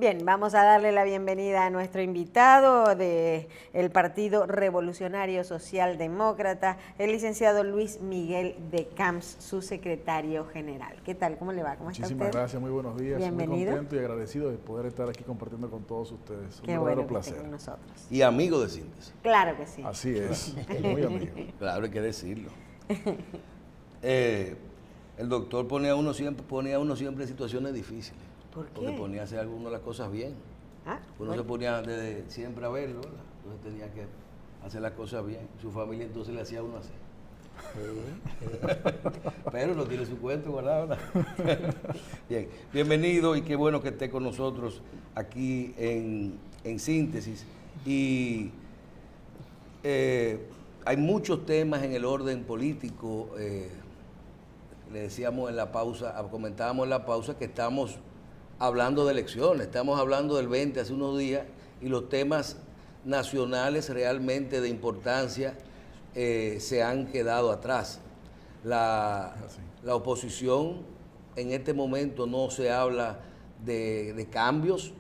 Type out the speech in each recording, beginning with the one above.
Bien, vamos a darle la bienvenida a nuestro invitado del Partido Revolucionario Socialdemócrata, el licenciado Luis Miguel de Camps, su secretario general. ¿Qué tal? ¿Cómo le va? ¿Cómo está usted? Muchísimas gracias, muy buenos días. Bienvenido. Muy contento y agradecido de poder estar aquí compartiendo con todos ustedes. Qué Un bueno verdadero que esté placer. con nosotros. Y amigo de Síntesis. Claro que sí. Así es, muy amigo. Claro, hay que decirlo. El doctor ponía a uno siempre en situaciones difíciles. ¿Por qué? Porque ponía a hacer algunas las cosas bien. Uno se ponía desde siempre a verlo, ¿verdad? Entonces tenía que hacer las cosas bien. Su familia entonces le hacía a uno así. Pero no tiene su cuento, ¿verdad? Bien, bienvenido y qué bueno que esté con nosotros aquí en Síntesis. Y hay muchos temas en el orden político. Le decíamos en la pausa, comentábamos en la pausa que estamos hablando de elecciones, estamos hablando del 20 hace unos días y los temas nacionales realmente de importancia se han quedado atrás. La oposición en este momento no se habla de cambios,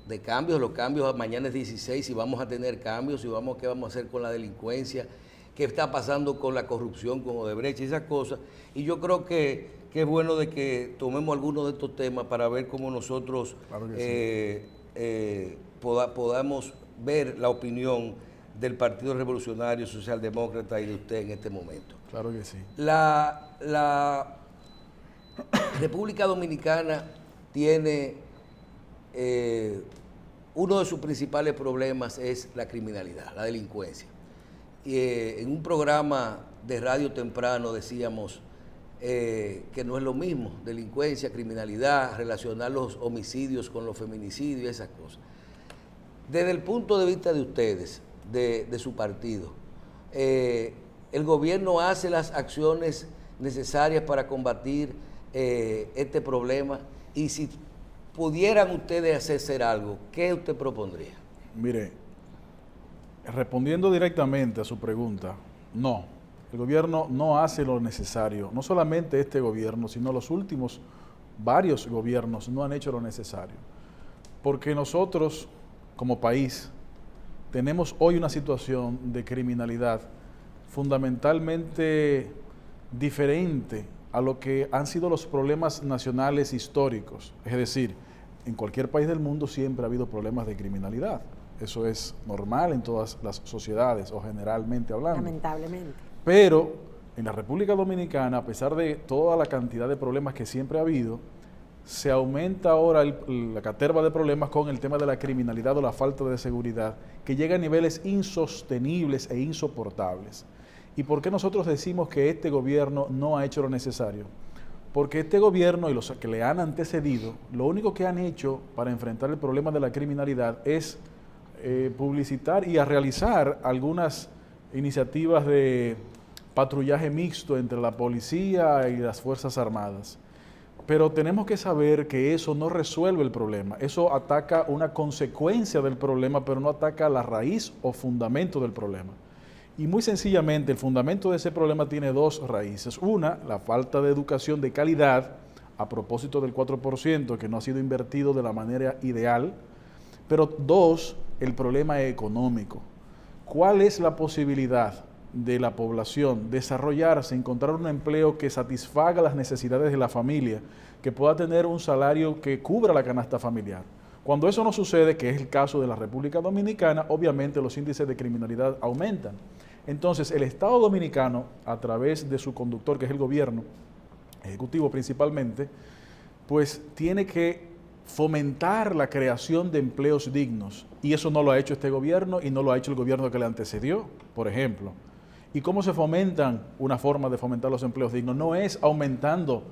los cambios mañana es 16 y vamos a tener cambios y qué vamos a hacer con la delincuencia, qué está pasando con la corrupción, con Odebrecht y esas cosas. Y yo creo que es bueno de que tomemos algunos de estos temas para ver cómo nosotros Claro que podamos ver la opinión del Partido Revolucionario Socialdemócrata y de usted en este momento. Claro que sí. La República Dominicana tiene uno de sus principales problemas es la criminalidad, la delincuencia. Y en un programa de radio temprano decíamos que no es lo mismo, delincuencia, criminalidad, relacionar los homicidios con los feminicidios y esas cosas. Desde el punto de vista de ustedes, de su partido, ¿el gobierno hace las acciones necesarias para combatir este problema? Y si pudieran ustedes hacer algo, ¿qué usted propondría? Mire, respondiendo directamente a su pregunta, no. El gobierno no hace lo necesario. No solamente este gobierno, sino los últimos varios gobiernos no han hecho lo necesario. Porque nosotros, como país, tenemos hoy una situación de criminalidad fundamentalmente diferente a lo que han sido los problemas nacionales históricos. Es decir, en cualquier país del mundo siempre ha habido problemas de criminalidad. Eso es normal en todas las sociedades, o generalmente hablando. Lamentablemente. Pero en la República Dominicana, a pesar de toda la cantidad de problemas que siempre ha habido, se aumenta ahora la caterva de problemas con el tema de la criminalidad o la falta de seguridad, que llega a niveles insostenibles e insoportables. ¿Y por qué nosotros decimos que este gobierno no ha hecho lo necesario? Porque este gobierno y los que le han antecedido, lo único que han hecho para enfrentar el problema de la criminalidad es publicitar y a realizar algunas iniciativas de patrullaje mixto entre la policía y las Fuerzas Armadas. Pero tenemos que saber que eso no resuelve el problema. Eso ataca una consecuencia del problema, pero no ataca la raíz o fundamento del problema. Y muy sencillamente, el fundamento de ese problema tiene dos raíces. Una, la falta de educación de calidad, a propósito del 4%, que no ha sido invertido de la manera ideal. Pero dos, el problema económico. ¿Cuál es la posibilidad de la población desarrollarse, encontrar un empleo que satisfaga las necesidades de la familia, que pueda tener un salario que cubra la canasta familiar? Cuando eso no sucede, que es el caso de la República Dominicana, obviamente los índices de criminalidad aumentan. Entonces, el Estado Dominicano, a través de su conductor, que es el gobierno, ejecutivo principalmente, pues tiene que fomentar la creación de empleos dignos. Y eso no lo ha hecho este gobierno y no lo ha hecho el gobierno que le antecedió, por ejemplo. ¿Y cómo se fomentan? Una forma de fomentar los empleos dignos no es aumentando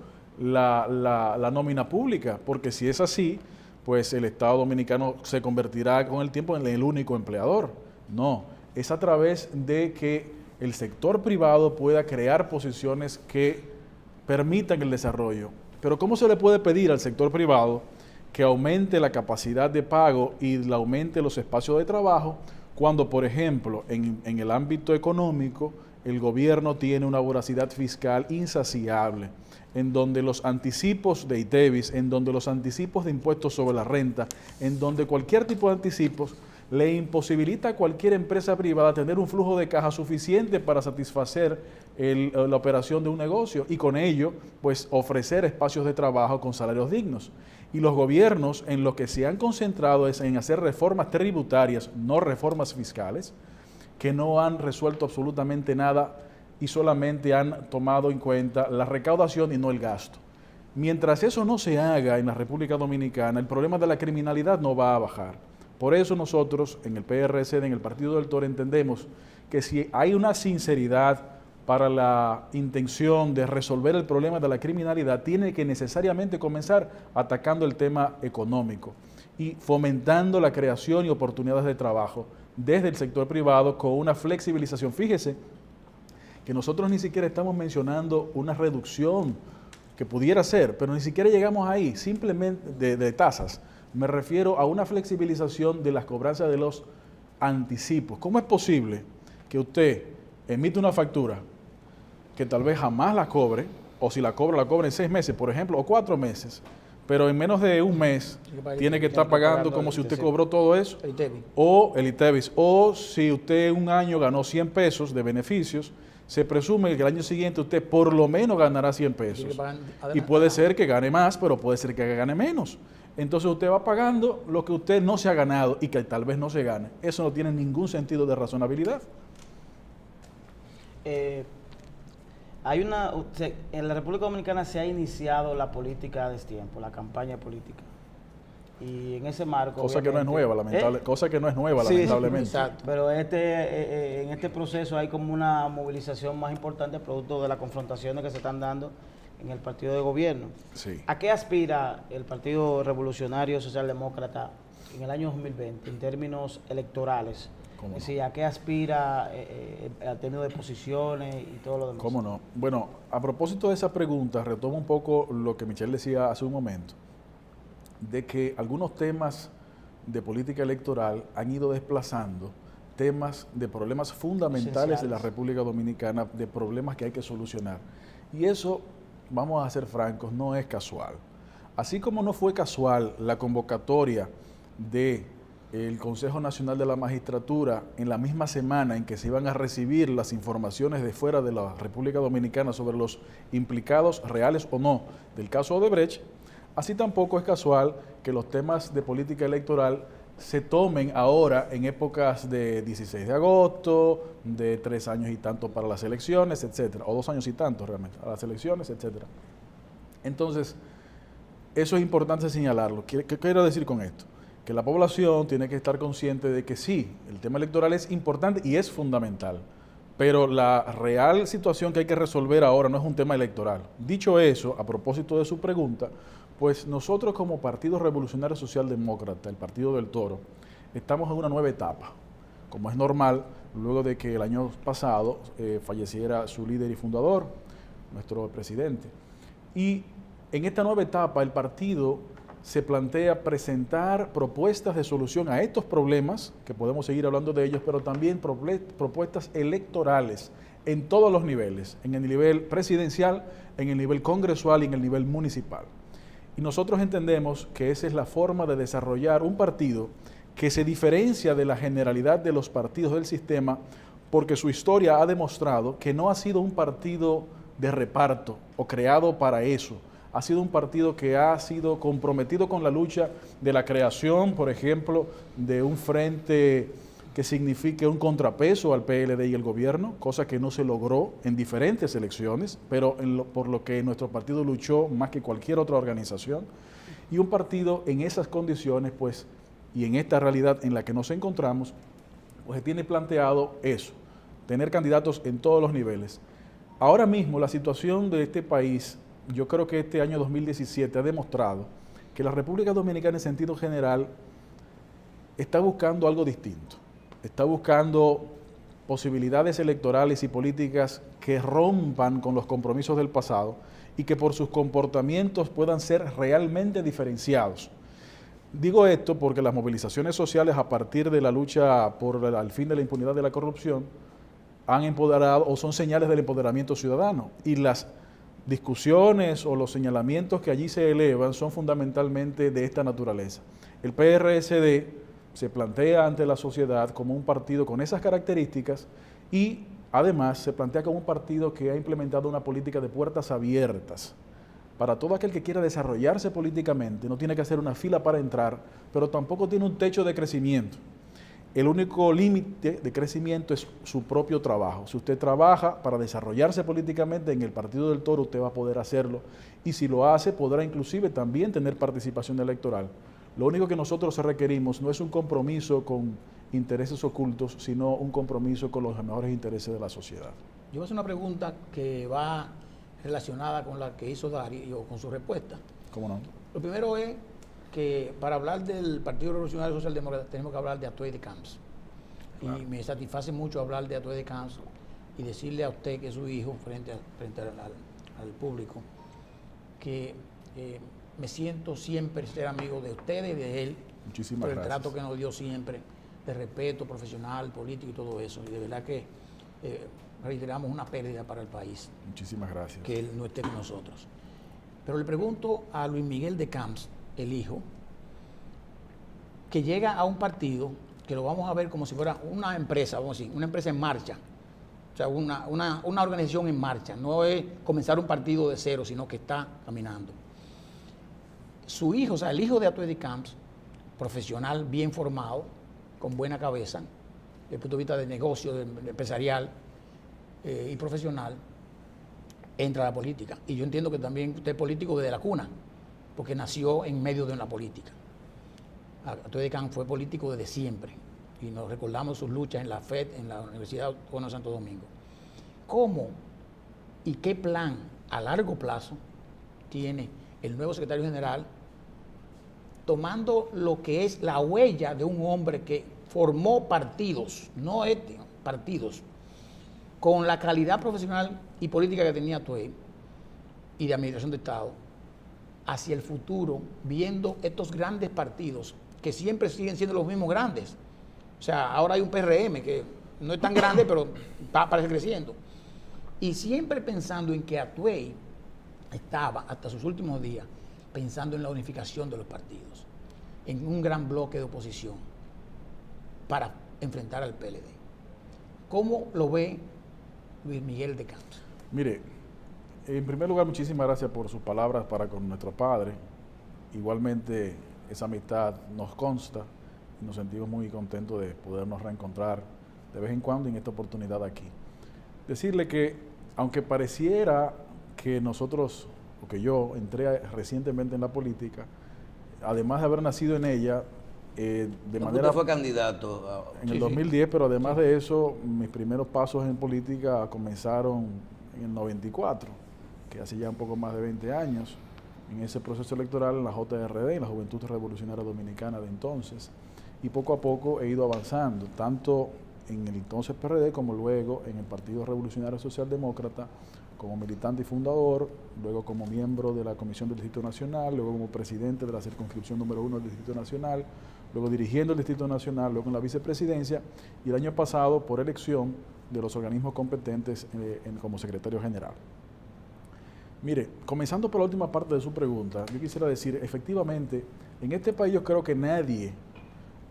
la nómina pública, porque si es así, pues el Estado Dominicano se convertirá con el tiempo en el único empleador. No, es a través de que el sector privado pueda crear posiciones que permitan el desarrollo. Pero ¿cómo se le puede pedir al sector privado que aumente la capacidad de pago y aumente los espacios de trabajo cuando, por ejemplo, en el ámbito económico, el gobierno tiene una voracidad fiscal insaciable, en donde los anticipos de ITEVIS, en donde los anticipos de impuestos sobre la renta, en donde cualquier tipo de anticipos le imposibilita a cualquier empresa privada tener un flujo de caja suficiente para satisfacer la operación de un negocio y con ello pues ofrecer espacios de trabajo con salarios dignos. Y los gobiernos en lo que se han concentrado es en hacer reformas tributarias, no reformas fiscales, que no han resuelto absolutamente nada y solamente han tomado en cuenta la recaudación y no el gasto. Mientras eso no se haga en la República Dominicana, el problema de la criminalidad no va a bajar. Por eso nosotros en el PRCD, en el Partido del Toro, entendemos que si hay una sinceridad para la intención de resolver el problema de la criminalidad, tiene que necesariamente comenzar atacando el tema económico y fomentando la creación y oportunidades de trabajo desde el sector privado con una flexibilización. Fíjese que nosotros ni siquiera estamos mencionando una reducción que pudiera ser, pero ni siquiera llegamos ahí, simplemente de tasas. Me refiero a una flexibilización de las cobranzas de los anticipos. ¿Cómo es posible que usted emite una factura que tal vez jamás la cobre, o si la cobre en 6 meses, por ejemplo, o 4 meses, pero en menos de un mes tiene que estar pagando como si usted cobró todo eso, o el ITEVIS, o si usted un año ganó 100 pesos de beneficios, se presume que el año siguiente usted por lo menos ganará 100 pesos. Y puede ser que gane más, pero puede ser que gane menos. Entonces usted va pagando lo que usted no se ha ganado y que tal vez no se gane. Eso no tiene ningún sentido de razonabilidad. En la República Dominicana se ha iniciado la política a destiempo, la campaña política. Y en ese marco... Cosa que no es nueva, lamentablemente. Exacto. Pero en este proceso hay como una movilización más importante producto de las confrontaciones que se están dando en el partido de gobierno. Sí. ¿A qué aspira el Partido Revolucionario Socialdemócrata en el año 2020 en términos electorales? Es decir, ¿a qué aspira a términos de posiciones y todo lo demás? ¿Cómo no? Bueno, a propósito de esa pregunta, retomo un poco lo que Michelle decía hace un momento, de que algunos temas de política electoral han ido desplazando temas de problemas fundamentales de la República Dominicana, de problemas que hay que solucionar. Y eso, vamos a ser francos, no es casual. Así como no fue casual la convocatoria del Consejo Nacional de la Magistratura en la misma semana en que se iban a recibir las informaciones de fuera de la República Dominicana sobre los implicados reales o no del caso Odebrecht, así tampoco es casual que los temas de política electoral se tomen ahora en épocas de 16 de agosto, de 3 años y tanto para las elecciones, etcétera, o 2 años y tanto realmente, a las elecciones, etcétera. Entonces, eso es importante señalarlo. ¿Qué quiero decir con esto? Que la población tiene que estar consciente de que sí, el tema electoral es importante y es fundamental, pero la real situación que hay que resolver ahora no es un tema electoral. Dicho eso, a propósito de su pregunta, pues nosotros como Partido Revolucionario Socialdemócrata, el Partido del Toro, estamos en una nueva etapa, como es normal, luego de que el año pasado falleciera su líder y fundador, nuestro presidente. Y en esta nueva etapa el partido se plantea presentar propuestas de solución a estos problemas, que podemos seguir hablando de ellos, pero también propuestas electorales en todos los niveles, en el nivel presidencial, en el nivel congresual y en el nivel municipal. Y nosotros entendemos que esa es la forma de desarrollar un partido que se diferencia de la generalidad de los partidos del sistema, porque su historia ha demostrado que no ha sido un partido de reparto o creado para eso. Ha sido un partido que ha sido comprometido con la lucha de la creación, por ejemplo, de un frente que signifique un contrapeso al PLD y el gobierno, cosa que no se logró en diferentes elecciones, pero por lo que nuestro partido luchó más que cualquier otra organización. Y un partido en esas condiciones, pues, y en esta realidad en la que nos encontramos, pues tiene planteado eso, tener candidatos en todos los niveles. Ahora mismo la situación de este país, yo creo que este año 2017 ha demostrado que la República Dominicana en sentido general está buscando algo distinto. Está buscando posibilidades electorales y políticas que rompan con los compromisos del pasado y que por sus comportamientos puedan ser realmente diferenciados. Digo esto porque las movilizaciones sociales a partir de la lucha por el fin de la impunidad de la corrupción han empoderado o son señales del empoderamiento ciudadano. Y las discusiones o los señalamientos que allí se elevan son fundamentalmente de esta naturaleza. El PRSD se plantea ante la sociedad como un partido con esas características y además se plantea como un partido que ha implementado una política de puertas abiertas. Para todo aquel que quiera desarrollarse políticamente, no tiene que hacer una fila para entrar, pero tampoco tiene un techo de crecimiento. El único límite de crecimiento es su propio trabajo. Si usted trabaja para desarrollarse políticamente en el Partido del Toro, usted va a poder hacerlo. Y si lo hace, podrá inclusive también tener participación electoral. Lo único que nosotros requerimos no es un compromiso con intereses ocultos, sino un compromiso con los mejores intereses de la sociedad. Yo voy a hacer una pregunta que va relacionada con la que hizo Darío, con su respuesta. ¿Cómo no? Lo primero es que para hablar del Partido Revolucionario Socialdemócrata tenemos que hablar de Atuey de Camps. Claro. Y me satisface mucho hablar de Atuey de Camps y decirle a usted, que es su hijo, frente al público, que me siento siempre ser amigo de ustedes y de él. Muchísimas por el gracias. trato que nos dio siempre, de respeto profesional, político y todo eso. Y de verdad que reiteramos una pérdida para el país. Muchísimas gracias. Que él no esté con nosotros. Pero le pregunto a Luis Miguel de Camps, el hijo, que llega a un partido que lo vamos a ver como si fuera una empresa, vamos a decir, una empresa en marcha. O sea, una organización en marcha. No es comenzar un partido de cero, sino que está caminando. Su hijo, o sea, el hijo de Atuey de Camps, profesional, bien formado, con buena cabeza, desde el punto de vista de negocio, empresarial y profesional, entra a la política. Y yo entiendo que también usted es político desde la cuna, porque nació en medio de una política. Atuey de Camps fue político desde siempre, y nos recordamos sus luchas en la FED, en la Universidad Autónoma de Santo Domingo. ¿Cómo y qué plan a largo plazo tiene el nuevo secretario general, tomando lo que es la huella de un hombre que formó partidos, no partidos, con la calidad profesional y política que tenía Atuey y de administración de Estado, hacia el futuro, viendo estos grandes partidos que siempre siguen siendo los mismos grandes? O sea, ahora hay un PRM que no es tan grande, pero parece creciendo. Y siempre pensando en que Atuey estaba, hasta sus últimos días, pensando en la unificación de los partidos, en un gran bloque de oposición para enfrentar al PLD. ¿Cómo lo ve Luis Miguel de Camps? Mire, en primer lugar, muchísimas gracias por sus palabras para con nuestro padre. Igualmente, esa amistad nos consta y nos sentimos muy contentos de podernos reencontrar de vez en cuando en esta oportunidad aquí. Decirle que, aunque pareciera que nosotros, o que yo entré recientemente en la política, además de haber nacido en ella, de manera... Usted fue candidato. En el 2010, pero además de eso, mis primeros pasos en política comenzaron en el 94, que hace ya un poco más de 20 años, en ese proceso electoral en la JRD, en la Juventud Revolucionaria Dominicana de entonces, y poco a poco he ido avanzando, tanto en el entonces PRD como luego en el Partido Revolucionario Socialdemócrata, como militante y fundador, luego como miembro de la Comisión del Distrito Nacional, luego como presidente de la circunscripción número 1 del Distrito Nacional, luego dirigiendo el Distrito Nacional, luego en la vicepresidencia, y el año pasado por elección de los organismos competentes como secretario general. Mire, comenzando por la última parte de su pregunta, yo quisiera decir, efectivamente, en este país yo creo que nadie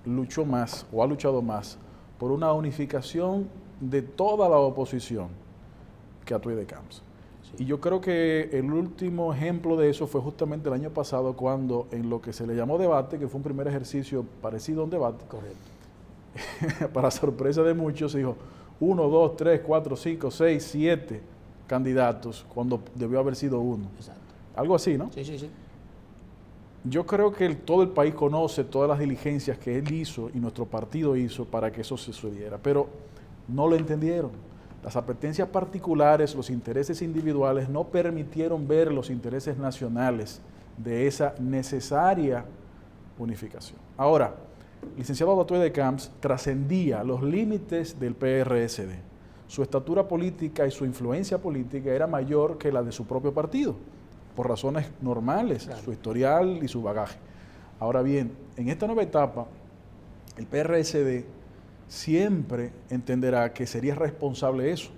luchó más o ha luchado más por una unificación de toda la oposición que Atuey de Camps. Sí. Y yo creo que el último ejemplo de eso fue justamente el año pasado, cuando en lo que se le llamó debate, que fue un primer ejercicio parecido a un debate, correcto, para sorpresa de muchos, se dijo 1, 2, 3, 4, 5, 6, 7 candidatos, cuando debió haber sido uno. Exacto. Algo así, ¿no? Sí, sí, sí. Yo creo que todo el país conoce todas las diligencias que él hizo y nuestro partido hizo para que eso se sucediera, pero no lo entendieron. Las apetencias particulares, los intereses individuales no permitieron ver los intereses nacionales de esa necesaria unificación. Ahora, el licenciado Atuey de Camps trascendía los límites del PRSD. Su estatura política y su influencia política era mayor que la de su propio partido, por razones normales, claro, su historial y su bagaje. Ahora bien, en esta nueva etapa, el PRSD siempre entenderá que sería responsable eso,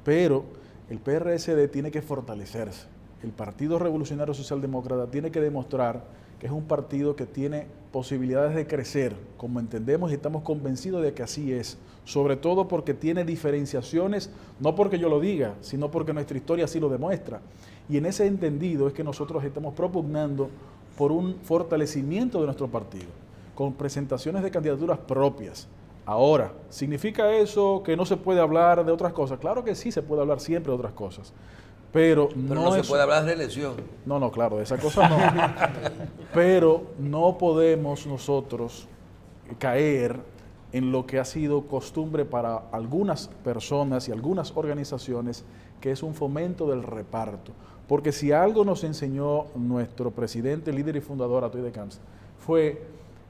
pero el PRSD tiene que fortalecerse. El Partido Revolucionario Socialdemócrata tiene que demostrar que es un partido que tiene posibilidades de crecer, como entendemos y estamos convencidos de que así es, sobre todo porque tiene diferenciaciones, no porque yo lo diga, sino porque nuestra historia así lo demuestra. Y en ese entendido es que nosotros estamos propugnando por un fortalecimiento de nuestro partido, con presentaciones de candidaturas propias. Ahora, ¿significa eso que no se puede hablar de otras cosas? Claro que sí, se puede hablar siempre de otras cosas. Pero no se puede hablar de reelección. No, claro, de esa cosa no. Pero no podemos nosotros caer en lo que ha sido costumbre para algunas personas y algunas organizaciones, que es un fomento del reparto. Porque si algo nos enseñó nuestro presidente, líder y fundador, Atoy de Camps, fue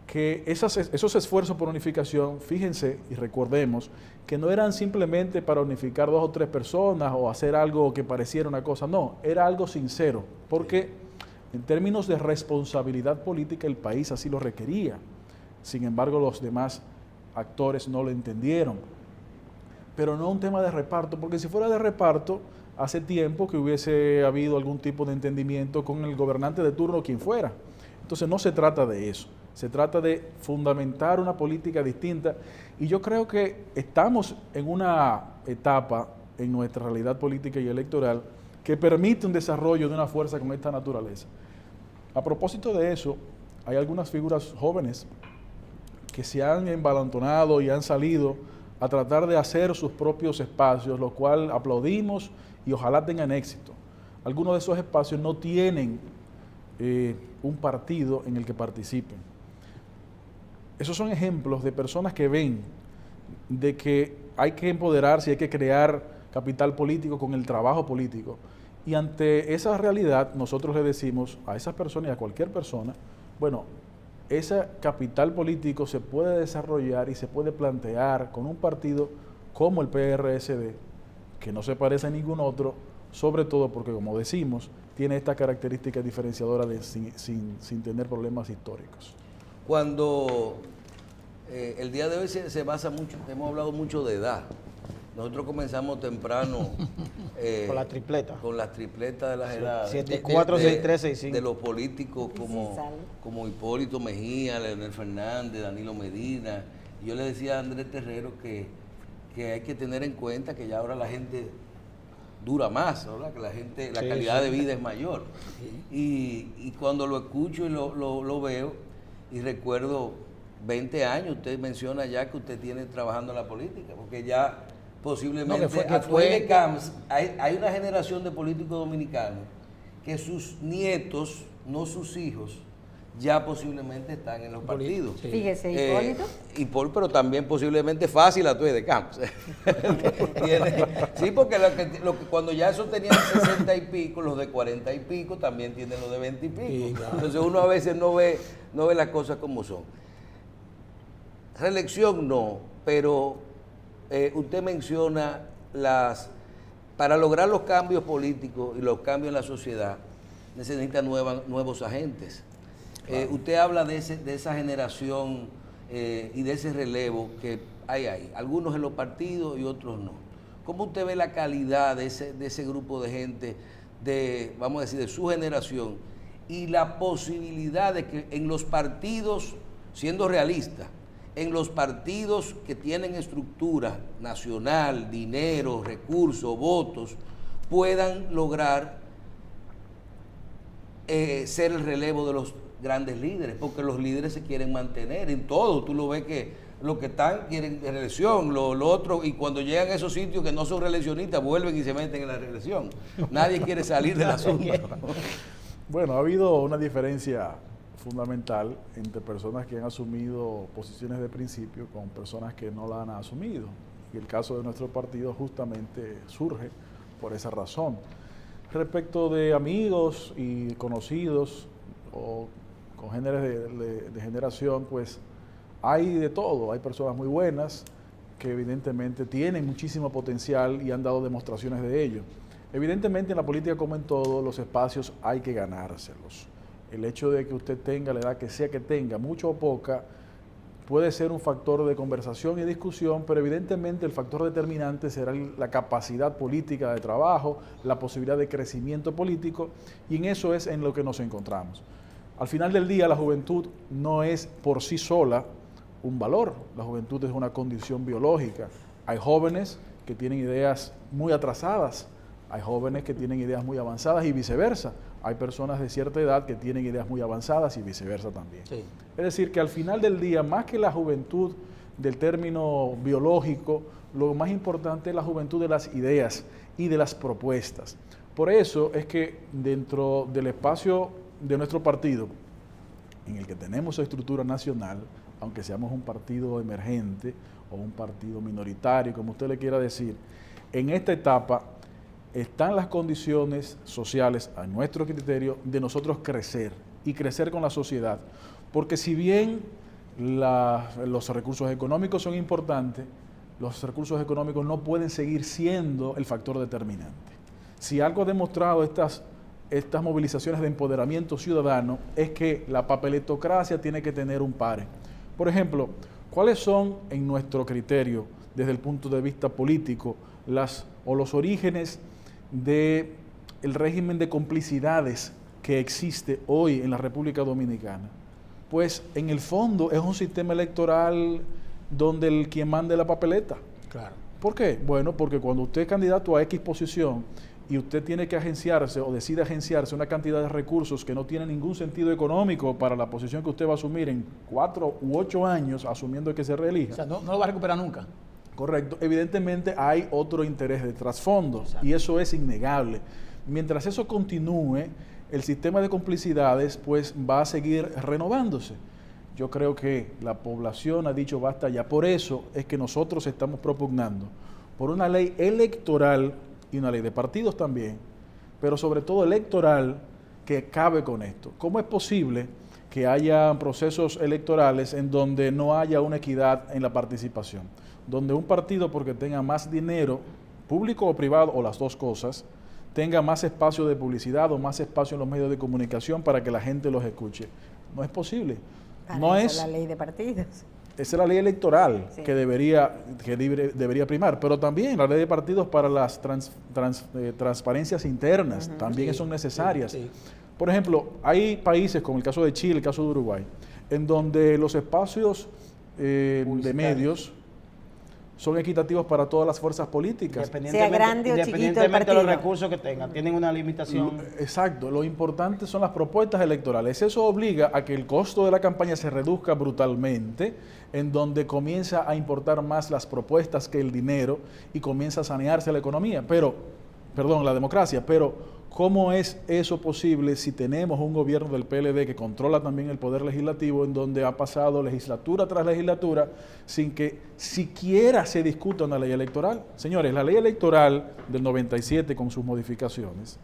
que esos esfuerzos por unificación, fíjense y recordemos, que no eran simplemente para unificar 2 o 3 personas o hacer algo que pareciera una cosa, no, era algo sincero, porque en términos de responsabilidad política el país así lo requería. Sin embargo, los demás actores no lo entendieron. Pero no un tema de reparto, porque si fuera de reparto, hace tiempo que hubiese habido algún tipo de entendimiento con el gobernante de turno, quien fuera. Entonces no se trata de eso. Se trata de fundamentar una política distinta y yo creo que estamos en una etapa en nuestra realidad política y electoral que permite un desarrollo de una fuerza con esta naturaleza. A propósito de eso, hay algunas figuras jóvenes que se han embalantonado y han salido a tratar de hacer sus propios espacios, lo cual aplaudimos y ojalá tengan éxito. Algunos de esos espacios no tienen un partido en el que participen. Esos son ejemplos de personas que ven de que hay que empoderarse, hay que crear capital político con el trabajo político. Y ante esa realidad, nosotros le decimos a esas personas y a cualquier persona, bueno, ese capital político se puede desarrollar y se puede plantear con un partido como el PRSD, que no se parece a ningún otro, sobre todo porque, como decimos, tiene esta característica diferenciadora de sin tener problemas históricos. Cuando el día de hoy se basa mucho, hemos hablado mucho de edad. Nosotros comenzamos temprano con la tripleta. Con las tripletas de las edades. 74, 63, 65. De los políticos como Hipólito Mejía, Leonel Fernández, Danilo Medina. Y yo le decía a Andrés Terrero que hay que tener en cuenta que ya ahora la gente dura más, ¿verdad? Que la calidad de vida es mayor. Y cuando lo escucho y lo veo, y recuerdo 20 años, usted menciona ya que usted tiene trabajando en la política, porque ya posiblemente de Camps, hay una generación de políticos dominicanos que sus nietos, no sus hijos, ya posiblemente están en los partidos. Sí. Fíjese, Hipólito. Pero también posiblemente fácil Atoy de Camps. Sí, porque cuando ya esos tenían 60 y pico, los de 40 y pico también tienen los de 20 y pico. Sí, claro. Entonces uno a veces no ve las cosas como son. Reelección no, pero usted menciona para lograr los cambios políticos y los cambios en la sociedad, necesitan nuevos agentes. Claro. Usted habla de esa generación y de ese relevo que hay, algunos en los partidos y otros no. ¿Cómo usted ve la calidad de ese grupo de gente, vamos a decir, de su generación, y la posibilidad de que en los partidos, siendo realistas, en los partidos que tienen estructura nacional, dinero, recursos, votos, puedan lograr ser el relevo de los grandes líderes? Porque los líderes se quieren mantener en todo. Tú lo ves que los que están quieren reelección, lo otro, y cuando llegan a esos sitios que no son reeleccionistas, vuelven y se meten en la reelección. Nadie quiere salir del asunto. Bueno, ha habido una diferencia fundamental entre personas que han asumido posiciones de principio con personas que no la han asumido. Y el caso de nuestro partido justamente surge por esa razón. Respecto de amigos y conocidos o congéneres de generación, pues hay de todo. Hay personas muy buenas que evidentemente tienen muchísimo potencial y han dado demostraciones de ello. Evidentemente en la política, como en todo, los espacios hay que ganárselos. El hecho de que usted tenga la edad que sea que tenga, mucho o poca, puede ser un factor de conversación y discusión, pero evidentemente el factor determinante será la capacidad política de trabajo, la posibilidad de crecimiento político, y en eso es en lo que nos encontramos. Al final del día, la juventud no es por sí sola un valor, la juventud es una condición biológica. Hay jóvenes que tienen ideas muy atrasadas, hay jóvenes que tienen ideas muy avanzadas y viceversa. Hay personas de cierta edad que tienen ideas muy avanzadas y viceversa también. Sí. Es decir, que al final del día, más que la juventud del término biológico, lo más importante es la juventud de las ideas y de las propuestas. Por eso es que dentro del espacio de nuestro partido, en el que tenemos estructura nacional, aunque seamos un partido emergente o un partido minoritario, como usted le quiera decir, en esta etapa están las condiciones sociales, a nuestro criterio, de nosotros crecer y crecer con la sociedad. Porque si bien los recursos económicos son importantes, los recursos económicos no pueden seguir siendo el factor determinante. Si algo ha demostrado estas movilizaciones de empoderamiento ciudadano es que la papeletocracia tiene que tener un pare. Por ejemplo, ¿cuáles son, en nuestro criterio, desde el punto de vista político, los orígenes del régimen de complicidades que existe hoy en la República Dominicana? Pues en el fondo es un sistema electoral donde quien mande la papeleta. Claro. ¿Por qué? Bueno, porque cuando usted es candidato a X posición y usted tiene que agenciarse o decide agenciarse una cantidad de recursos que no tiene ningún sentido económico para la posición que usted va a asumir en 4 u 8 años, asumiendo que se reelija. O sea, no lo va a recuperar nunca. Correcto. Evidentemente hay otro interés de trasfondo. Exacto. Y eso es innegable. Mientras eso continúe, el sistema de complicidades pues va a seguir renovándose. Yo creo que la población ha dicho basta ya. Por eso es que nosotros estamos propugnando por una ley electoral y una ley de partidos también, pero sobre todo electoral que acabe con esto. ¿Cómo es posible que haya procesos electorales en donde no haya una equidad en la participación? Donde un partido, porque tenga más dinero, público o privado, o las dos cosas, tenga más espacio de publicidad o más espacio en los medios de comunicación para que la gente los escuche. No es posible. No es la ley de partidos. Esa es la ley electoral, sí, que debería primar, pero también la ley de partidos para las transparencias internas, también son necesarias. Sí. Por ejemplo, hay países como el caso de Chile, el caso de Uruguay, en donde los espacios de medios son equitativos para todas las fuerzas políticas. Sea grande o chiquito el partido. De los recursos que tengan, tienen una limitación. Exacto, lo importante son las propuestas electorales. Eso obliga a que el costo de la campaña se reduzca brutalmente, en donde comienza a importar más las propuestas que el dinero y comienza a sanearse la economía, la democracia, pero ¿cómo es eso posible si tenemos un gobierno del PLD que controla también el poder legislativo, en donde ha pasado legislatura tras legislatura sin que siquiera se discuta una ley electoral? Señores, la ley electoral del 97 con sus modificaciones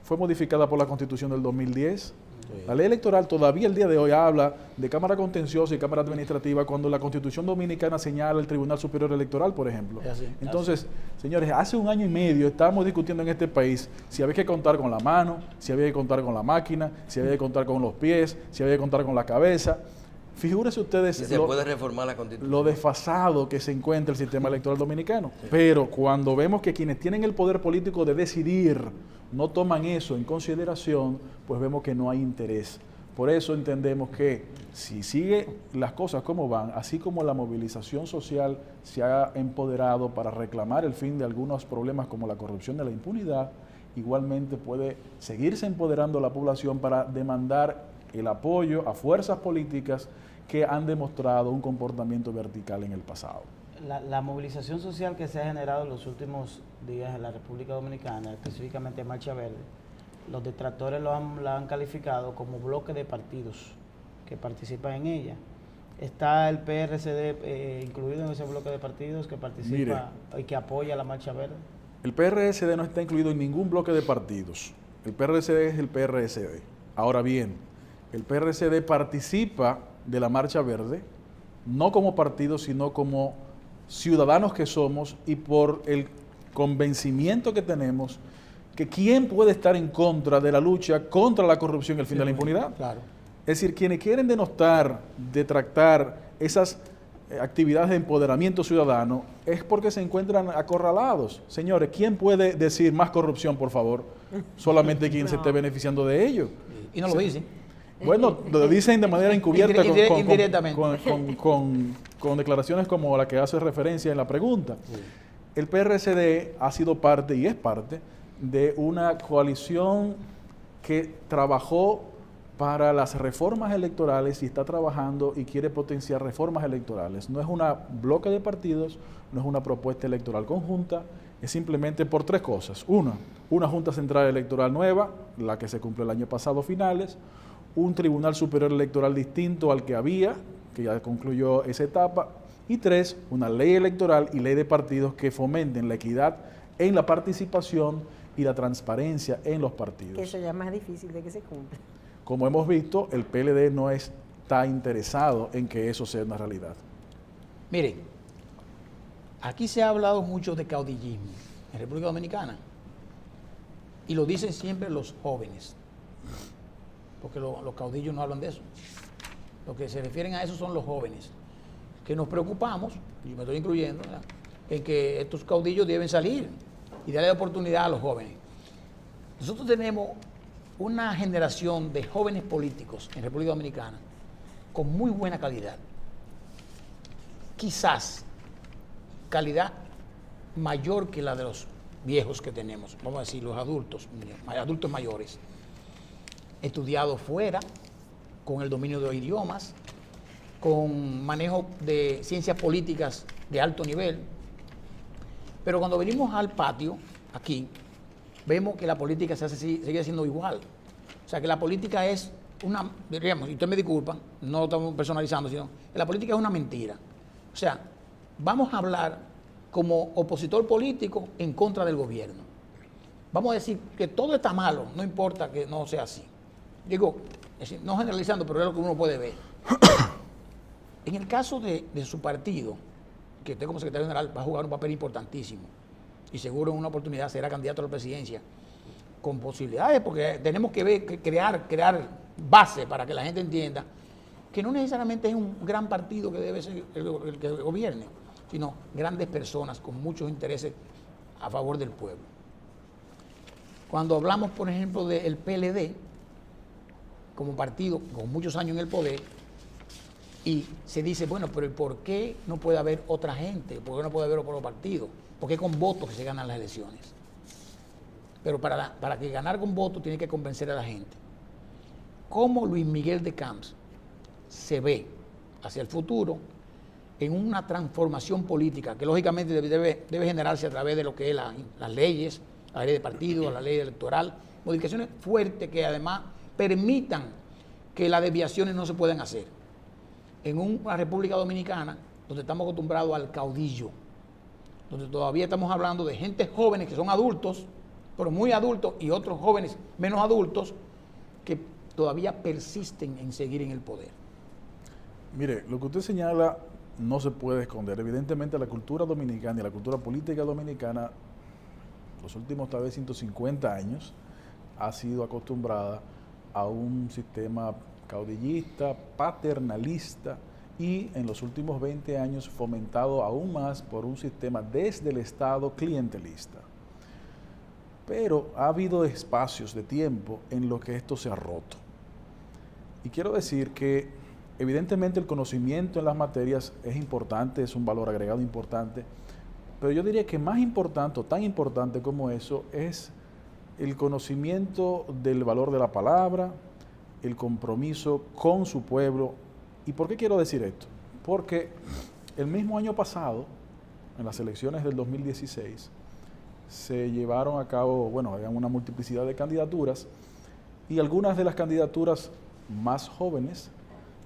fue modificada por la Constitución del 2010. Sí. La ley electoral todavía el día de hoy habla de Cámara Contenciosa y Cámara Administrativa cuando la Constitución Dominicana señala el Tribunal Superior Electoral, por ejemplo. Entonces, señores, hace 1 año y medio estábamos discutiendo en este país si había que contar con la mano, si había que contar con la máquina, si había que contar con los pies, si había que contar con la cabeza. Figúrense ustedes se puede reformar la Constitución, lo desfasado que se encuentra el sistema electoral dominicano. Sí. Pero cuando vemos que quienes tienen el poder político de decidir no toman eso en consideración, pues vemos que no hay interés. Por eso entendemos que si sigue las cosas como van, así como la movilización social se ha empoderado para reclamar el fin de algunos problemas como la corrupción y la impunidad, igualmente puede seguirse empoderando la población para demandar el apoyo a fuerzas políticas que han demostrado un comportamiento vertical en el pasado. La movilización social que se ha generado en los últimos días en la República Dominicana, específicamente Marcha Verde, los detractores la han calificado como bloque de partidos que participan en ella. ¿Está el PRCD incluido en ese bloque de partidos que participa y que apoya la Marcha Verde? El PRCD no está incluido en ningún bloque de partidos. El PRCD es el PRCD. Ahora bien, el PRCD participa de la Marcha Verde, no como partido, sino como ciudadanos que somos y por el convencimiento que tenemos que quién puede estar en contra de la lucha contra la corrupción y el fin de la impunidad. Claro. Es decir, quienes quieren denostar, detractar esas actividades de empoderamiento ciudadano es porque se encuentran acorralados. Señores, ¿quién puede decir más corrupción, por favor? Solamente quien se esté beneficiando de ello. Y no lo dicen. Bueno, lo dicen de manera encubierta indirectamente. con declaraciones como la que hace referencia en la pregunta. Sí. El PRCD ha sido parte y es parte de una coalición que trabajó para las reformas electorales y está trabajando y quiere potenciar reformas electorales. No es un bloque de partidos, no es una propuesta electoral conjunta, es simplemente por tres cosas. Una Junta Central Electoral nueva, la que se cumplió el año pasado finales, un Tribunal Superior Electoral distinto al que había, que ya concluyó esa etapa, y tres, una ley electoral y ley de partidos que fomenten la equidad en la participación y la transparencia en los partidos. Que eso ya es más difícil de que se cumpla. Como hemos visto, el PLD no está interesado en que eso sea una realidad. Mire, aquí se ha hablado mucho de caudillismo en República Dominicana y lo dicen siempre los jóvenes, porque los caudillos no hablan de eso. Lo que se refieren a eso son los jóvenes, que nos preocupamos, y me estoy incluyendo, ¿verdad?, en que estos caudillos deben salir y darle oportunidad a los jóvenes. Nosotros tenemos una generación de jóvenes políticos en República Dominicana con muy buena calidad. Quizás calidad mayor que la de los viejos que tenemos, vamos a decir, los adultos mayores, estudiados fuera, con el dominio de idiomas, con manejo de ciencias políticas de alto nivel. Pero cuando venimos al patio, aquí, vemos que la política sigue siendo igual. O sea, que la política es una, diríamos, y usted me disculpa, no lo estamos personalizando, sino que la política es una mentira. O sea, vamos a hablar como opositor político en contra del gobierno. Vamos a decir que todo está malo, no importa que no sea así. Digo, es decir, no generalizando, pero es lo que uno puede ver. En el caso de su partido, que usted como secretario general va a jugar un papel importantísimo y seguro en una oportunidad será candidato a la presidencia con posibilidades, porque tenemos que crear base para que la gente entienda que no necesariamente es un gran partido que debe ser el que gobierne, sino grandes personas con muchos intereses a favor del pueblo. Cuando hablamos, por ejemplo, del PLD, como partido con muchos años en el poder, y se dice, bueno, pero ¿por qué no puede haber otra gente? ¿Por qué no puede haber otro partido? ¿Por qué con votos que se ganan las elecciones? Pero para que ganar con votos tiene que convencer a la gente. ¿Cómo Luis Miguel de Camps se ve hacia el futuro en una transformación política que lógicamente debe generarse a través de lo que es las leyes, la ley de partidos, la ley electoral, modificaciones fuertes que además permitan que las desviaciones no se puedan hacer? En una República Dominicana donde estamos acostumbrados al caudillo, donde todavía estamos hablando de gente jóvenes que son adultos, pero muy adultos, y otros jóvenes menos adultos que todavía persisten en seguir en el poder. Mire, lo que usted señala no se puede esconder. Evidentemente la cultura dominicana y la cultura política dominicana, los últimos tal vez 150 años, ha sido acostumbrada a un sistema caudillista, paternalista y en los últimos 20 años fomentado aún más por un sistema desde el Estado clientelista. Pero ha habido espacios de tiempo en los que esto se ha roto. Y quiero decir que evidentemente el conocimiento en las materias es importante, es un valor agregado importante, pero yo diría que más importante o tan importante como eso es el conocimiento del valor de la palabra, el compromiso con su pueblo. ¿Y por qué quiero decir esto? Porque el mismo año pasado, en las elecciones del 2016, se llevaron a cabo, bueno, había una multiplicidad de candidaturas y algunas de las candidaturas más jóvenes,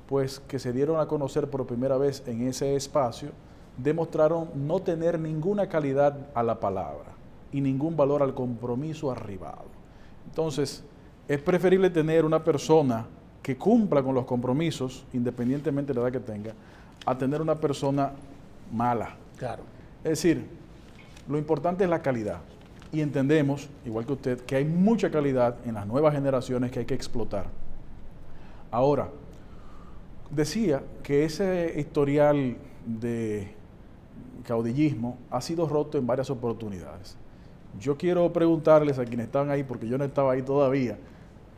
pues que se dieron a conocer por primera vez en ese espacio, demostraron no tener ninguna calidad a la palabra y ningún valor al compromiso arribado. Entonces, es preferible tener una persona que cumpla con los compromisos, independientemente de la edad que tenga, a tener una persona mala. Claro. Es decir, lo importante es la calidad. Y entendemos, igual que usted, que hay mucha calidad en las nuevas generaciones que hay que explotar. Ahora, decía que ese historial de caudillismo ha sido roto en varias oportunidades. Yo quiero preguntarles a quienes estaban ahí, porque yo no estaba ahí todavía,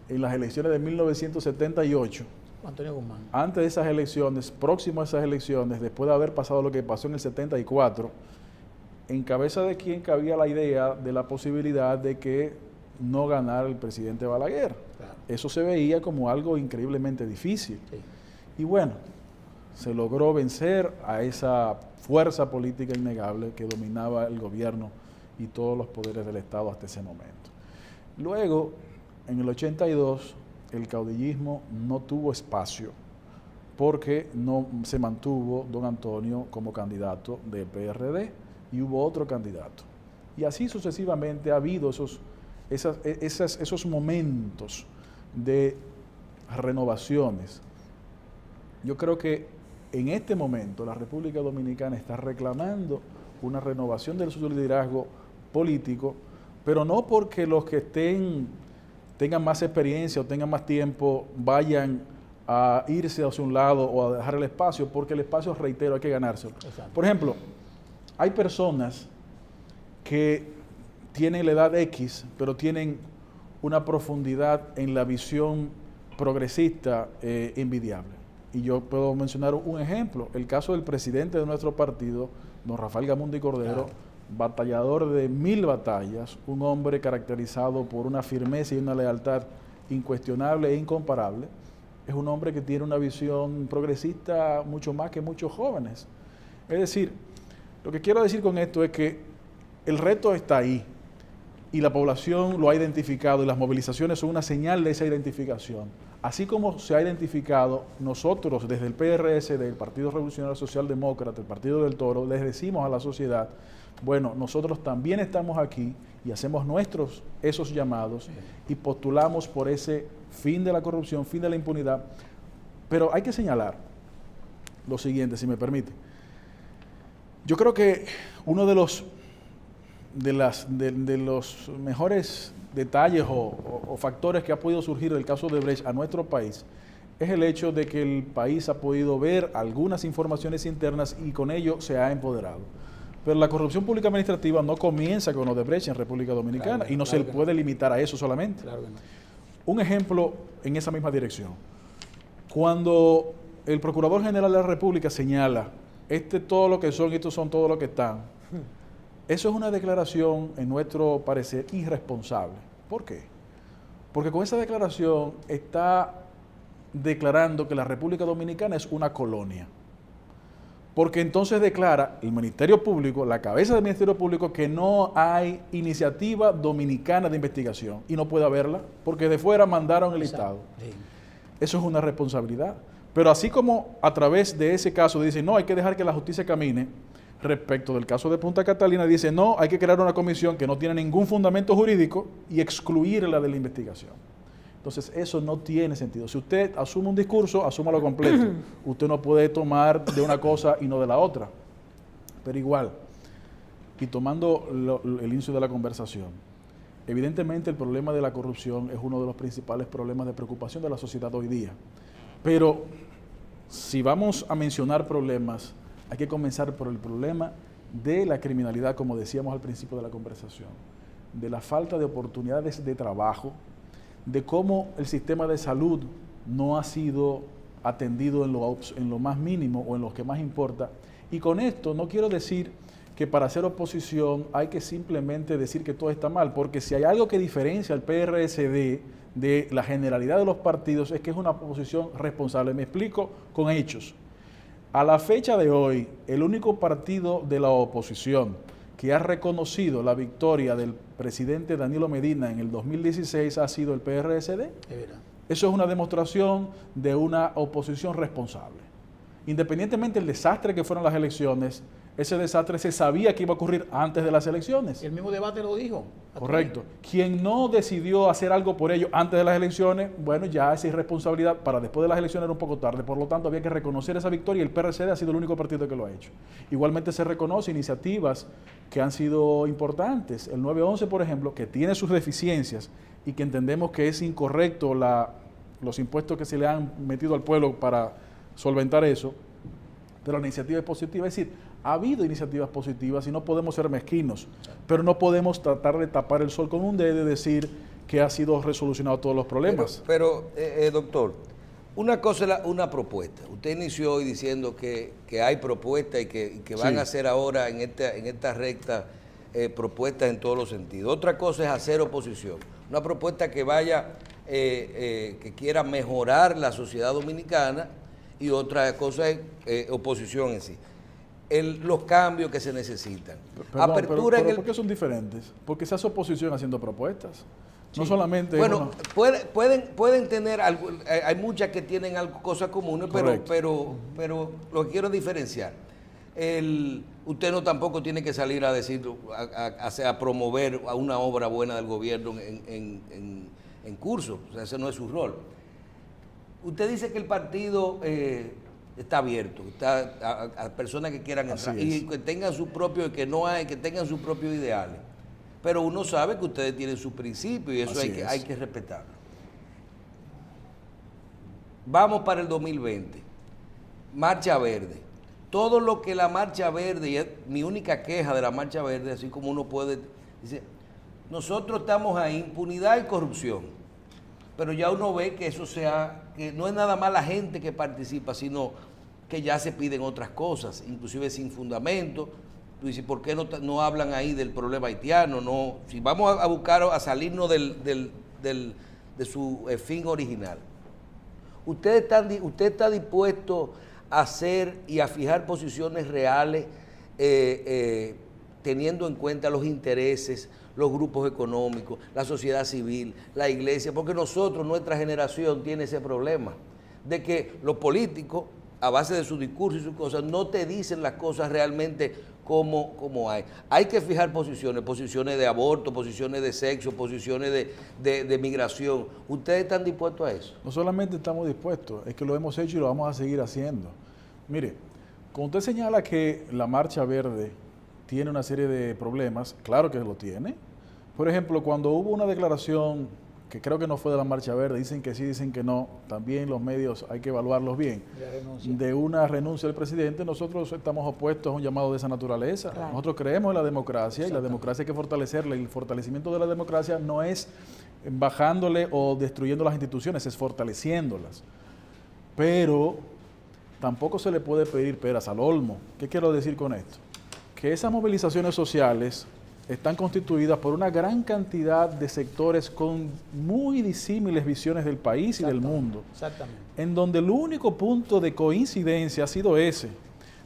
en las elecciones de 1978, Antonio Guzmán. antes de esas elecciones, próximo a esas elecciones, después de haber pasado lo que pasó en el 74, en cabeza de quién cabía la idea de la posibilidad de que no ganara el presidente Balaguer. Claro. Eso se veía como algo increíblemente difícil. Sí. Y bueno, se logró vencer a esa fuerza política innegable que dominaba el gobierno y todos los poderes del Estado hasta ese momento. Luego, en el 82, el caudillismo no tuvo espacio porque no se mantuvo don Antonio como candidato del PRD y hubo otro candidato. Y así sucesivamente ha habido esos momentos de renovaciones. Yo creo que en este momento la República Dominicana está reclamando una renovación de su liderazgo político, pero no porque los que tengan más experiencia o tengan más tiempo vayan a irse hacia un lado o a dejar el espacio, porque el espacio, reitero, hay que ganárselo. Exacto. Por ejemplo, hay personas que tienen la edad X, pero tienen una profundidad en la visión progresista envidiable. Y yo puedo mencionar un ejemplo, el caso del presidente de nuestro partido, don Rafael Gamundi Cordero, claro, batallador de 1000 batallas, un hombre caracterizado por una firmeza y una lealtad incuestionable e incomparable. Es un hombre que tiene una visión progresista mucho más que muchos jóvenes. Es decir, lo que quiero decir con esto es que el reto está ahí y la población lo ha identificado y las movilizaciones son una señal de esa identificación. Así como se ha identificado, nosotros desde el PRS, del Partido Revolucionario Social Demócrata, el Partido del Toro, les decimos a la sociedad, bueno, nosotros también estamos aquí y hacemos nuestros esos llamados y postulamos por ese fin de la corrupción, fin de la impunidad. Pero hay que señalar lo siguiente, si me permite. Yo creo que uno de los mejores detalles o factores que ha podido surgir del caso de Brecht a nuestro país es el hecho de que el país ha podido ver algunas informaciones internas y con ello se ha empoderado. Pero la corrupción pública administrativa no comienza con Odebrecht en República Dominicana, claro, y no se le puede limitar a eso solamente. Claro que no. Un ejemplo en esa misma dirección. Cuando el Procurador General de la República señala, todo lo que son, estos son todo lo que están, eso es una declaración, en nuestro parecer, irresponsable. ¿Por qué? Porque con esa declaración está declarando que la República Dominicana es una colonia. Porque entonces declara el Ministerio Público, la cabeza del Ministerio Público, que no hay iniciativa dominicana de investigación y no puede haberla porque de fuera mandaron el listado. Sí. Eso es una responsabilidad. Pero así como a través de ese caso dicen, no, hay que dejar que la justicia camine, respecto del caso de Punta Catalina dice, no, hay que crear una comisión que no tiene ningún fundamento jurídico y excluirla de la investigación. Entonces, eso no tiene sentido. Si usted asume un discurso, asúmalo completo. Usted no puede tomar de una cosa y no de la otra. Pero igual, y tomando el inicio de la conversación, evidentemente el problema de la corrupción es uno de los principales problemas de preocupación de la sociedad hoy día. Pero si vamos a mencionar problemas, hay que comenzar por el problema de la criminalidad, como decíamos al principio de la conversación, de la falta de oportunidades de trabajo, de cómo el sistema de salud no ha sido atendido en lo más mínimo o en lo que más importa. Y con esto no quiero decir que para hacer oposición hay que simplemente decir que todo está mal, porque si hay algo que diferencia al PRSD de la generalidad de los partidos es que es una oposición responsable. Me explico con hechos. A la fecha de hoy, el único partido de la oposición que ha reconocido la victoria del presidente Danilo Medina en el 2016 ha sido el PRSD. Eso es una demostración de una oposición responsable. Independientemente del desastre que fueron las elecciones, ese desastre se sabía que iba a ocurrir antes de las elecciones. El mismo debate lo dijo. Correcto. Quien no decidió hacer algo por ello antes de las elecciones, bueno, ya esa irresponsabilidad para después de las elecciones era un poco tarde. Por lo tanto, había que reconocer esa victoria y el PRCD ha sido el único partido que lo ha hecho. Igualmente se reconoce iniciativas que han sido importantes. El 911, por ejemplo, que tiene sus deficiencias y que entendemos que es incorrecto la los impuestos que se le han metido al pueblo para solventar eso, pero la iniciativa es positiva. Es decir, ha habido iniciativas positivas y no podemos ser mezquinos, pero no podemos tratar de tapar el sol con un dedo y decir que ha sido resolucionado todos los problemas. Pero doctor, una cosa es una propuesta. Usted inició hoy diciendo que hay propuestas y que van a hacer ahora en esta recta propuestas en todos los sentidos. Otra cosa es hacer oposición. Una propuesta que vaya, que quiera mejorar la sociedad dominicana, y otra cosa es oposición en sí. Los cambios que se necesitan. Perdón, pero ¿por qué son diferentes? Porque se hace oposición haciendo propuestas. No solamente... Bueno, pueden tener algo, hay muchas que tienen cosas comunes, pero lo que quiero es diferenciar. Usted no tampoco tiene que salir a decir, a promover a una obra buena del gobierno en curso. O sea, ese no es su rol. Usted dice que el partido está abierto, está a personas que quieran entrar y que tengan su propio, que tengan sus propios ideales. Pero uno sabe que ustedes tienen sus principios y eso hay que respetarlo. Vamos para el 2020. Marcha Verde. Todo lo que la Marcha Verde, y es mi única queja de la Marcha Verde, así como uno puede, dice, nosotros estamos ahí, impunidad y corrupción. Pero ya uno ve que que no es nada más la gente que participa, sino que ya se piden otras cosas, inclusive sin fundamento. Tú dices, ¿por qué no hablan ahí del problema haitiano? No, si vamos a buscar a salirnos de su fin original. ¿Usted está dispuesto a hacer y a fijar posiciones reales teniendo en cuenta los intereses, los grupos económicos, la sociedad civil, la iglesia? Porque nuestra generación tiene ese problema de que los políticos, a base de su discurso y sus cosas, no te dicen las cosas realmente como hay. Hay que fijar posiciones de aborto, posiciones de sexo, posiciones de migración. ¿Ustedes están dispuestos a eso? No solamente estamos dispuestos, es que lo hemos hecho y lo vamos a seguir haciendo. Mire, cuando usted señala que la Marcha Verde tiene una serie de problemas, claro que lo tiene. Por ejemplo, cuando hubo una declaración, que creo que no fue de la Marcha Verde, dicen que sí, dicen que no, también los medios hay que evaluarlos bien, de una renuncia del presidente, nosotros estamos opuestos a un llamado de esa naturaleza. Claro. Nosotros creemos en la democracia y la democracia hay que fortalecerla, y el fortalecimiento de la democracia no es bajándole o destruyendo las instituciones, es fortaleciéndolas. Pero tampoco se le puede pedir peras al olmo. ¿Qué quiero decir con esto? Que esas movilizaciones sociales están constituidas por una gran cantidad de sectores con muy disímiles visiones del país y del mundo. Exactamente. En donde el único punto de coincidencia ha sido ese.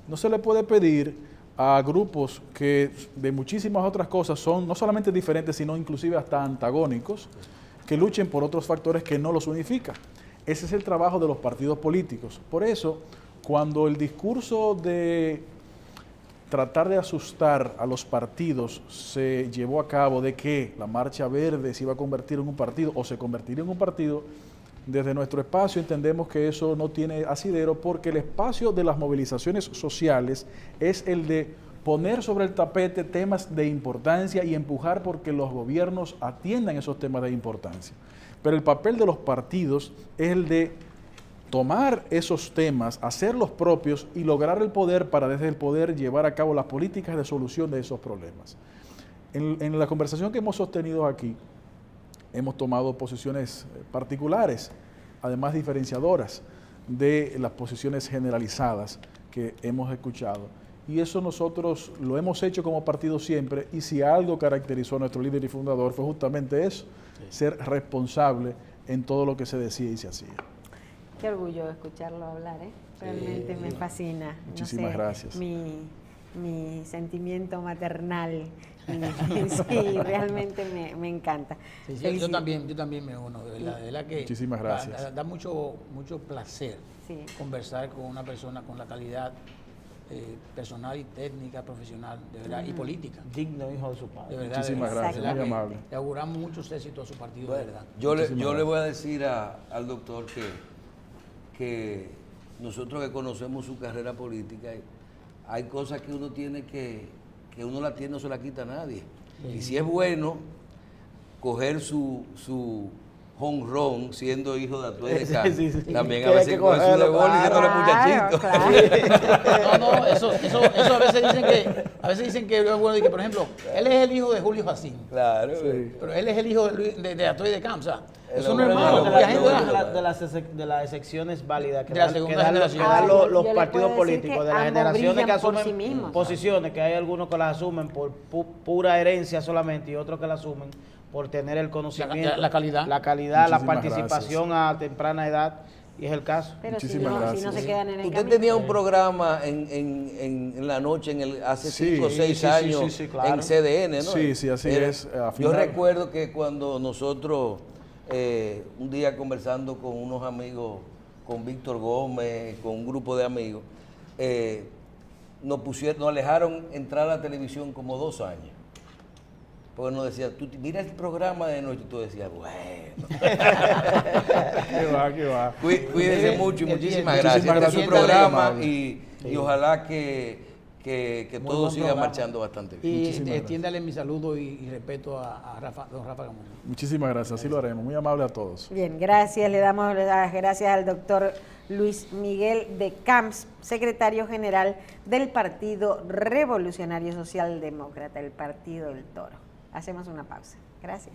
No se le puede pedir a grupos que de muchísimas otras cosas son no solamente diferentes, sino inclusive hasta antagónicos, que luchen por otros factores que no los unifican. Ese es el trabajo de los partidos políticos. Por eso, cuando el discurso de tratar de asustar a los partidos se llevó a cabo de que la Marcha Verde se iba a convertir en un partido o se convertiría en un partido, desde nuestro espacio entendemos que eso no tiene asidero, porque el espacio de las movilizaciones sociales es el de poner sobre el tapete temas de importancia y empujar porque los gobiernos atiendan esos temas de importancia. Pero el papel de los partidos es el de tomar esos temas, hacerlos propios y lograr el poder para desde el poder llevar a cabo las políticas de solución de esos problemas. En la conversación que hemos sostenido aquí, hemos tomado posiciones particulares, además diferenciadoras de las posiciones generalizadas que hemos escuchado. Y eso nosotros lo hemos hecho como partido siempre, y si algo caracterizó a nuestro líder y fundador fue justamente eso, ser responsable en todo lo que se decía y se hacía. Qué orgullo escucharlo hablar, realmente me fascina. Muchísimas gracias. Mi sentimiento maternal, sí, realmente me encanta. Sí, yo también me uno, de verdad que muchísimas gracias. Da mucho placer conversar con una persona con la calidad personal y técnica, profesional, de verdad, y política. Digno hijo de su padre. De verdad, muchísimas gracias, muy amable. Le auguramos muchos éxitos a su partido, bueno, de verdad. Yo le voy a decir al doctor que nosotros que conocemos su carrera política, hay cosas que uno tiene que uno la tiene, no se la quita a nadie. Sí. Y si es bueno coger su jonrón siendo hijo de Atuey de Camps. Sí, sí. También a Que hay veces que con su cogerlo, de gol diciéndole muchachito. Claro. Eso a veces dicen que es bueno, que por ejemplo, él es el hijo de Julio Jacín, Claro. pero él es el hijo de Atoy de Camps. O sea, El eso no es hombre malo. de Mucha la- gente de las excepciones válidas que De la dan, segunda que dan generación. que dan Ah, los yo le partidos puedo decir políticos, que de las ambos generaciones que brillan por asumen sí mismos. posiciones, que hay algunos que las asumen por pura herencia solamente y otros que las asumen por tener el conocimiento, La calidad. la calidad, la Muchísimas participación a temprana edad, y es el caso. Pero si Muchísimas no, si no gracias. se quedan en el Usted camino. tenía un programa en la noche hace Sí, 5 o 6 sí, años sí, claro. en CDN, ¿no? Sí, sí, así es, a Yo final. recuerdo que cuando nosotros, un día conversando con unos amigos, con Víctor Gómez, con un grupo de amigos, nos alejaron entrar a la televisión como 2 años. Porque nos decían, tú mira el programa de noche, y tú decías, bueno. Qué va. Cuídense mucho y muchísimas Muchísimas gracias. Este es gracias su por el programa amable. y ojalá que Muy todo buen siga programa. marchando bastante bien. Y Muchísimas gracias. extiéndale mi saludo y respeto a don Rafa Gamón. Muchísimas gracias, así lo haremos. Muy amable a todos. Bien, gracias. Le damos las gracias al doctor Luis Miguel de Camps, secretario general del Partido Revolucionario Social Demócrata, el Partido del Toro. Hacemos una pausa. Gracias.